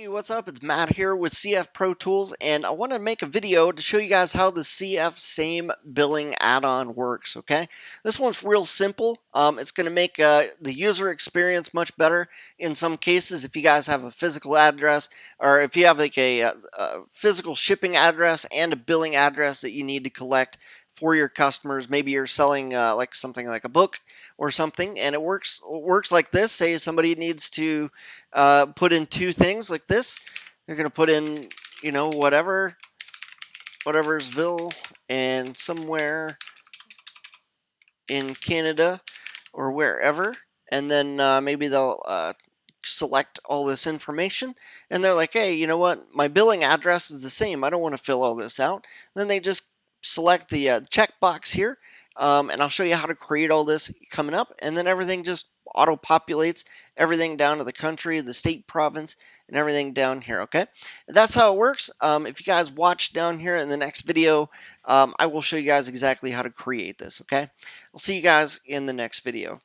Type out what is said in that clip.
Hey, what's up? It's Matt here with cfprotools, and I want to make a video to show you guys how the CF Same Billing add-on works, okay? This one's real simple. It's going to make the user experience much better in some cases if you guys have a physical address, or if you have like a physical shipping address and a billing address that you need to collect for your customers. Maybe you're selling like something like a book or something, and it works like this. Say somebody needs to put in two things like this. They're going to put in, whateversville and somewhere in Canada or wherever, and then maybe they'll select all this information, and they're like, hey, you know what, my billing address is the same, I don't want to fill all this out. Then they just select the checkbox here, and I'll show you how to create all this coming up, and then everything just auto populates everything down to the country, the state, province, and everything down here. Okay, that's how it works. If you guys watch down here in the next video, I will show you guys exactly how to create this. Okay, I'll see you guys in the next video.